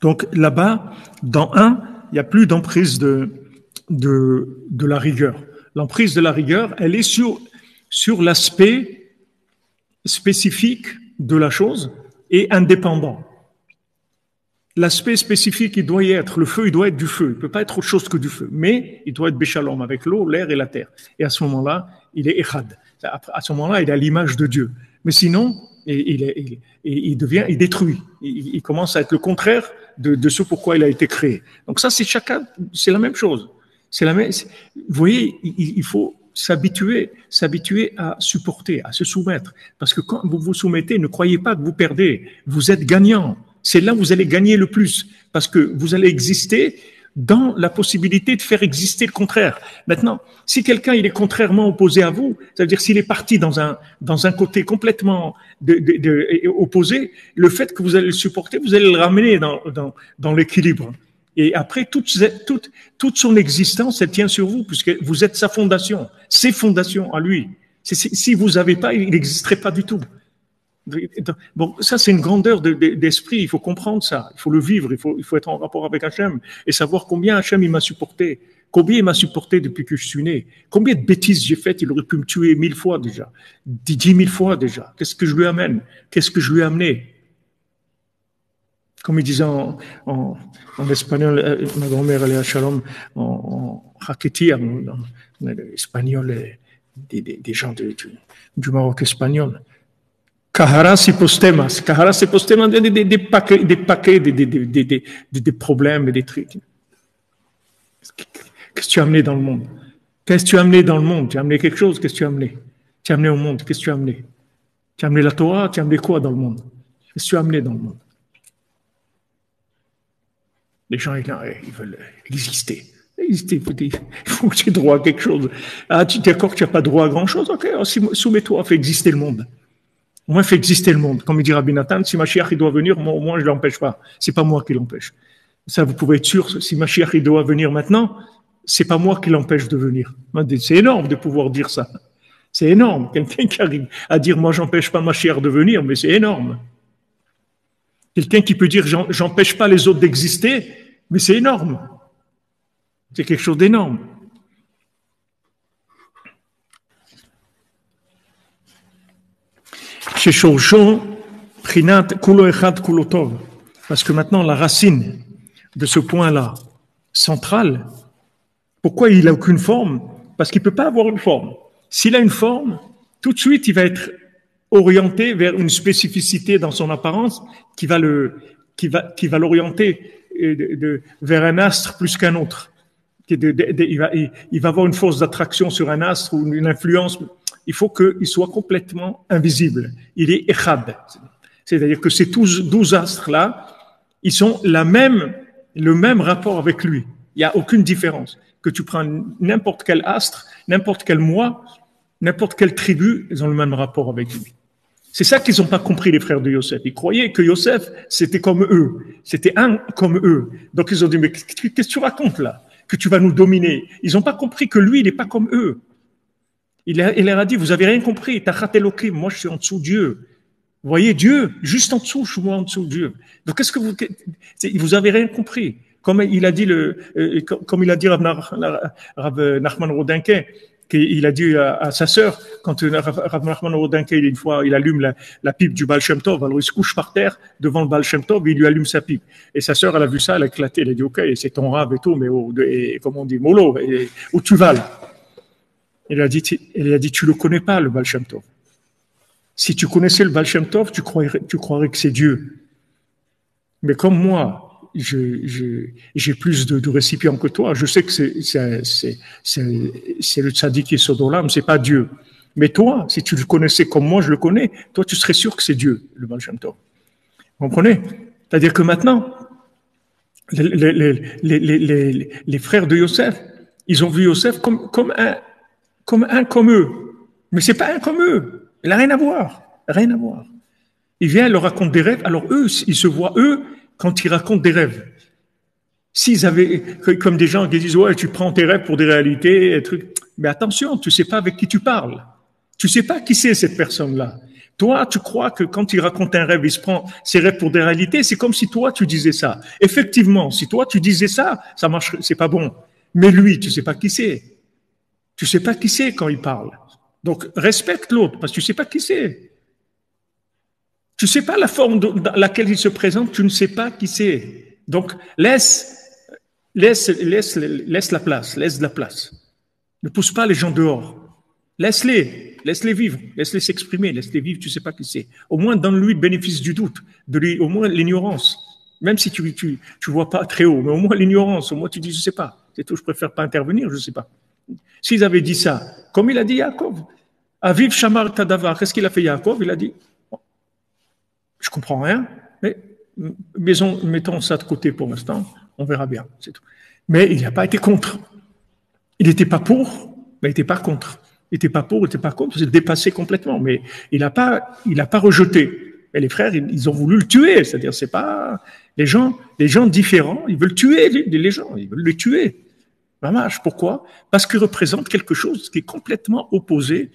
Donc là-bas, dans un, il n'y a plus d'emprise de la rigueur. L'emprise de la rigueur, elle est sur l'aspect spécifique de la chose et indépendant. L'aspect spécifique, il doit y être. Le feu, il doit être du feu. Il ne peut pas être autre chose que du feu. Mais il doit être béchalom avec l'eau, l'air et la terre. Et à ce moment-là, il est echad. À ce moment-là, il a l'image de Dieu. Mais sinon, il détruit. Il commence à être le contraire de ce pourquoi il a été créé. Donc ça, c'est la même chose. Vous voyez, il faut s'habituer à supporter, à se soumettre. Parce que quand vous vous soumettez, ne croyez pas que vous perdez. Vous êtes gagnant. C'est là où vous allez gagner le plus. Parce que vous allez exister dans la possibilité de faire exister le contraire. Maintenant, si quelqu'un il est contrairement opposé à vous, ça veut dire s'il est parti dans un côté complètement opposé, le fait que vous allez le supporter, vous allez le ramener dans l'équilibre. Et après, toute son existence, elle tient sur vous, puisque vous êtes sa fondation, ses fondations à lui. Si vous n'avez pas, il n'existerait pas du tout. Bon, ça c'est une grandeur d'esprit, il faut comprendre ça, il faut le vivre, il faut être en rapport avec Hachem et savoir combien Hachem il m'a supporté, combien il m'a supporté depuis que je suis né, combien de bêtises j'ai faites, il aurait pu me tuer 1000 fois déjà, 10 000 fois déjà, qu'est-ce que je lui amène, qu'est-ce que je lui ai amené. Comme il disait en espagnol, ma grand-mère elle est à Shalom, en Raquetia, en espagnol, des gens du Maroc espagnol. Caharas et postemas, des paquets, des problèmes et des trucs. Qu'est-ce que tu as amené dans le monde? Qu'est-ce que tu as amené dans le monde? Tu as amené quelque chose? Qu'est-ce que tu as amené? Tu as amené au monde? Qu'est-ce que tu as amené? Tu as amené la Torah? Tu as amené quoi dans le monde? Qu'est-ce que tu as amené dans le monde? Les gens, ils veulent exister. Il faut que tu aies droit à quelque chose. Ah, tu es d'accord que tu n'as pas droit à grand-chose? Ok, soumets-toi, fais exister le monde. Au moins, fait exister le monde. Comme il dit Rabbi Nathan, si Mashiach il doit venir, moi, au moins, je ne l'empêche pas. C'est pas moi qui l'empêche. Ça, vous pouvez être sûr, si Mashiach il doit venir maintenant, c'est pas moi qui l'empêche de venir. C'est énorme de pouvoir dire ça. C'est énorme. Quelqu'un qui arrive à dire, moi, j'empêche pas Mashiach de venir, mais c'est énorme. Quelqu'un qui peut dire, j'empêche pas les autres d'exister, mais c'est énorme. C'est quelque chose d'énorme. Parce que maintenant, la racine de ce point-là, central, pourquoi il n'a aucune forme? Parce qu'il ne peut pas avoir une forme. S'il a une forme, tout de suite, il va être orienté vers une spécificité dans son apparence qui va l'orienter vers un astre plus qu'un autre. Il va avoir une force d'attraction sur un astre ou une influence. Il faut qu'il soit complètement invisible. Il est echad. C'est-à-dire que ces 12 astres-là, ils ont le même rapport avec lui. Il n'y a aucune différence. Que tu prends n'importe quel astre, n'importe quel mois, n'importe quelle tribu, ils ont le même rapport avec lui. C'est ça qu'ils n'ont pas compris, les frères de Yosef. Ils croyaient que Yosef, c'était comme eux. C'était un comme eux. Donc ils ont dit, mais qu'est-ce que tu racontes là? Que tu vas nous dominer. Ils n'ont pas compris que lui, il n'est pas comme eux. Il leur a dit, vous avez rien compris, moi je suis en dessous de Dieu. Vous voyez Dieu, juste en dessous, je suis moi en dessous de Dieu. Donc qu'est-ce que vous avez rien compris? Comme il a dit Rav Nachman Rodinke, qu'il a dit à sa sœur, quand Rav Nachman Rodinke, une fois, il allume la pipe du Baal Shem Tov, alors il se couche par terre devant le Baal Shem Tov, et il lui allume sa pipe. Et sa sœur, elle a vu ça, elle a éclaté, elle a dit, ok, c'est ton Rav et tout, mais comment on dit, mollo, où tu vas là? Elle a dit, tu le connais pas, le Baal Shem Tov. Si tu connaissais le Baal Shem Tov, tu croirais que c'est Dieu. Mais comme moi, j'ai plus de récipients que toi, je sais que c'est le tzaddik Yesod Olam, c'est pas Dieu. Mais toi, si tu le connaissais comme moi, je le connais, toi, tu serais sûr que c'est Dieu, le Baal Shem Tov. Vous comprenez? C'est-à-dire que maintenant, les frères de Yosef, ils ont vu Yosef comme eux. Mais c'est pas un comme eux. Il n'a rien à voir. Rien à voir. Il vient, il leur raconte des rêves. Alors eux, ils se voient, eux, quand ils racontent des rêves. S'ils avaient, comme des gens qui disent, ouais, tu prends tes rêves pour des réalités, des trucs. Mais attention, tu sais pas avec qui tu parles. Tu sais pas qui c'est cette personne-là. Toi, tu crois que quand il raconte un rêve, il se prend ses rêves pour des réalités. C'est comme si toi, tu disais ça. Effectivement, si toi, tu disais ça, ça marche, c'est pas bon. Mais lui, tu sais pas qui c'est. Tu sais pas qui c'est quand il parle. Donc, respecte l'autre parce que tu sais pas qui c'est. Tu sais pas la forme dans laquelle il se présente, tu ne sais pas qui c'est. Donc, laisse la place, laisse la place. Ne pousse pas les gens dehors. Laisse-les vivre, laisse-les s'exprimer, laisse-les vivre, tu sais pas qui c'est. Au moins, donne-lui le bénéfice du doute, de lui, au moins l'ignorance. Même si tu vois pas très haut, mais au moins l'ignorance, au moins tu dis, je sais pas. C'est tout, je préfère pas intervenir, je sais pas. S'ils avaient dit ça, comme il a dit Yaakov, Aviv Shamar Tadavar, qu'est-ce qu'il a fait Yaakov? Il a dit, je comprends rien, mais mettons ça de côté pour l'instant, on verra bien, c'est tout. Mais il n'a pas été contre. Il n'était pas pour, mais il n'était pas contre. Il n'était pas pour, il n'était pas contre, c'est dépassé complètement. Mais il n'a pas rejeté. Et les frères, ils ont voulu le tuer. C'est-à-dire, c'est pas les gens différents, ils veulent tuer les gens, ils veulent les tuer. Mamache, pourquoi? Parce qu'ils représentent quelque chose qui est complètement opposé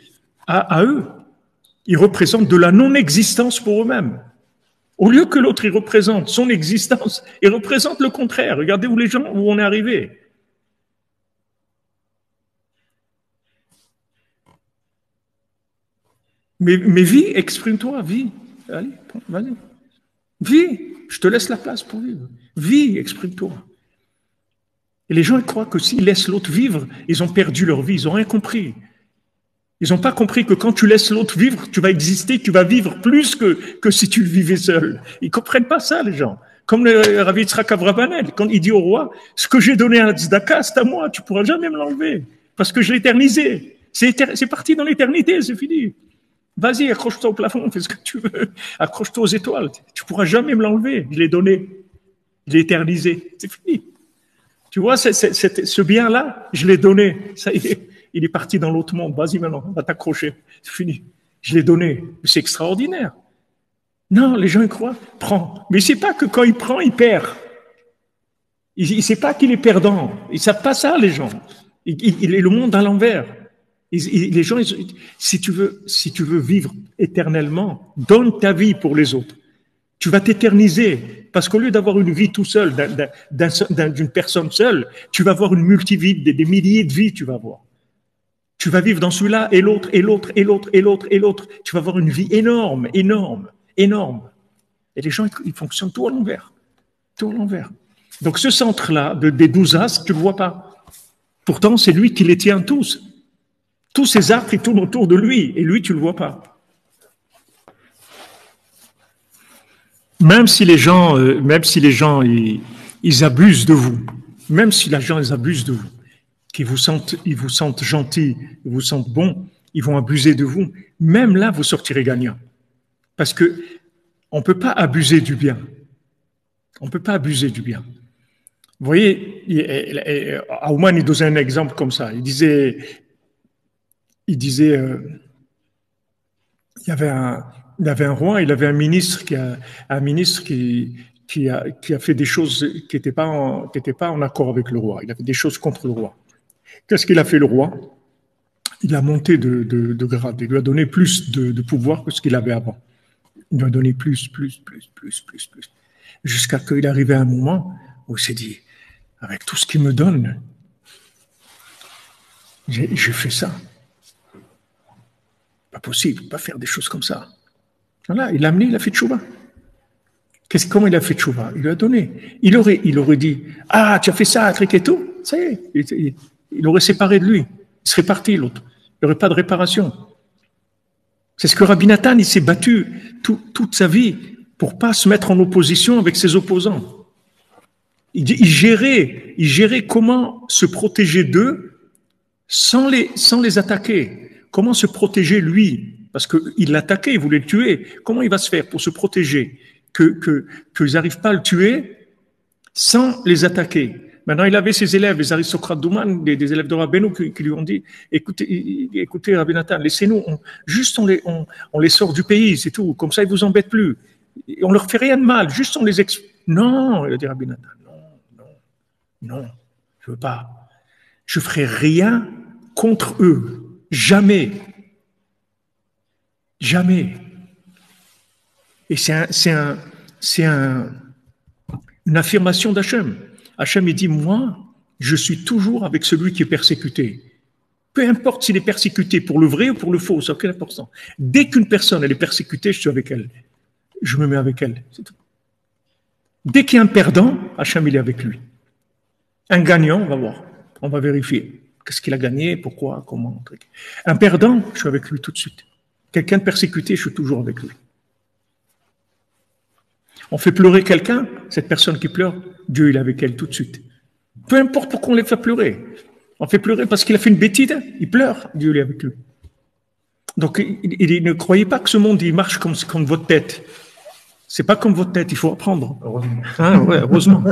à eux. Ils représentent de la non-existence pour eux-mêmes. Au lieu que l'autre, il représente son existence, il représente le contraire. Regardez où on est arrivé. Mais vis, exprime-toi, vis. Allez, vas-y. Vis, je te laisse la place pour vivre. Vis, exprime-toi. Et les gens ils croient que s'ils laissent l'autre vivre, ils ont perdu leur vie, ils n'ont rien compris. Ils n'ont pas compris que quand tu laisses l'autre vivre, tu vas exister, tu vas vivre plus que si tu le vivais seul. Ils ne comprennent pas ça, les gens. Comme le Rav Yitzhak Abravanel, quand il dit au roi, ce que j'ai donné à la tzedaka, c'est à moi, tu ne pourras jamais me l'enlever, parce que je l'ai éternisé. C'est parti dans l'éternité, c'est fini. Vas-y, accroche-toi au plafond, fais ce que tu veux. Accroche-toi aux étoiles. Tu pourras jamais me l'enlever. Je l'ai donné. Je l'ai éternisé. C'est fini. Tu vois, ce bien-là, je l'ai donné. Ça y est, il est parti dans l'autre monde. Vas-y maintenant, va t'accrocher. C'est fini. Je l'ai donné. C'est extraordinaire. Non, les gens ils croient, prends. Mais c'est pas que quand il prend, il perd. Il ne sait pas qu'il est perdant. Ils savent pas ça, les gens. Il est le monde à l'envers. Les gens, si tu veux vivre éternellement, donne ta vie pour les autres. Tu vas t'éterniser. Parce qu'au lieu d'avoir une vie tout seul, d'une personne seule, tu vas avoir une multivie, des milliers de vies, tu vas avoir. Tu vas vivre dans celui-là et l'autre, et l'autre, et l'autre, et l'autre, et l'autre. Tu vas avoir une vie énorme, énorme, énorme. Et les gens, ils fonctionnent tout à l'envers. Tout à l'envers. Donc ce centre-là, des 12 astres, tu ne le vois pas. Pourtant, c'est lui qui les tient tous. Tous ces astres, ils tournent autour de lui, et lui, tu ne le vois pas. Même si les gens, ils abusent de vous, même si les gens, ils abusent de vous, ils vous sentent gentils, ils vous sentent bons, ils vont abuser de vous, même là, vous sortirez gagnant. Parce que on peut pas abuser du bien. On peut pas abuser du bien. Vous voyez, Aouman, il donnait un exemple comme ça. Il disait, il y avait un roi, il avait un ministre qui a fait des choses qui n'étaient pas en accord avec le roi. Il a fait des choses contre le roi. Qu'est-ce qu'il a fait le roi? Il a monté de grade. Il lui a donné plus de pouvoir que ce qu'il avait avant. Il lui a donné plus. Jusqu'à ce qu'il arrive à un moment où il s'est dit, avec tout ce qu'il me donne, j'ai fait ça. Pas possible, pas faire des choses comme ça. Voilà, il l'a amené, il a fait tchouba. Comment il a fait tchouba? Il lui a donné. Il aurait dit, ah, tu as fait ça, truc et tout. Ça y est, il aurait séparé de lui. Il serait parti, l'autre. Il n'y aurait pas de réparation. C'est ce que Rabbi Nathan, il s'est battu toute sa vie pour pas se mettre en opposition avec ses opposants. Il gérait comment se protéger d'eux sans les attaquer. Comment se protéger lui? Parce qu'il l'attaquait, il voulait le tuer. Comment il va se faire pour se protéger? Qu'ils n'arrivent pas à le tuer sans les attaquer. Maintenant, il avait ses élèves, les aristocrates d'Ouman, des élèves de Rabbeinu qui lui ont dit, écoutez Rabbi Nathan, laissez-nous, on les sort du pays, c'est tout. Comme ça, ils vous embêtent plus. On leur fait rien de mal, juste on les Non, il a dit Rabbi Nathan, non, je veux pas. Je ferai rien contre eux. Jamais. Et c'est une affirmation d'Hachem. Hachem, il dit, moi, je suis toujours avec celui qui est persécuté. Peu importe s'il est persécuté pour le vrai ou pour le faux, ça n'a aucune importance. Dès qu'une personne, elle est persécutée, je suis avec elle. Je me mets avec elle. C'est tout. Dès qu'il y a un perdant, Hachem, il est avec lui. Un gagnant, on va voir. On va vérifier. Qu'est-ce qu'il a gagné, pourquoi, comment. Un perdant, je suis avec lui tout de suite. Quelqu'un de persécuté, je suis toujours avec lui. On fait pleurer quelqu'un, cette personne qui pleure, Dieu il est avec elle tout de suite. Peu importe pourquoi on les fait pleurer. On fait pleurer parce qu'il a fait une bêtise, il pleure, Dieu il est avec lui. Donc il ne croyez pas que ce monde il marche comme votre tête. C'est pas comme votre tête, il faut apprendre. Heureusement. Hein, ouais, heureusement.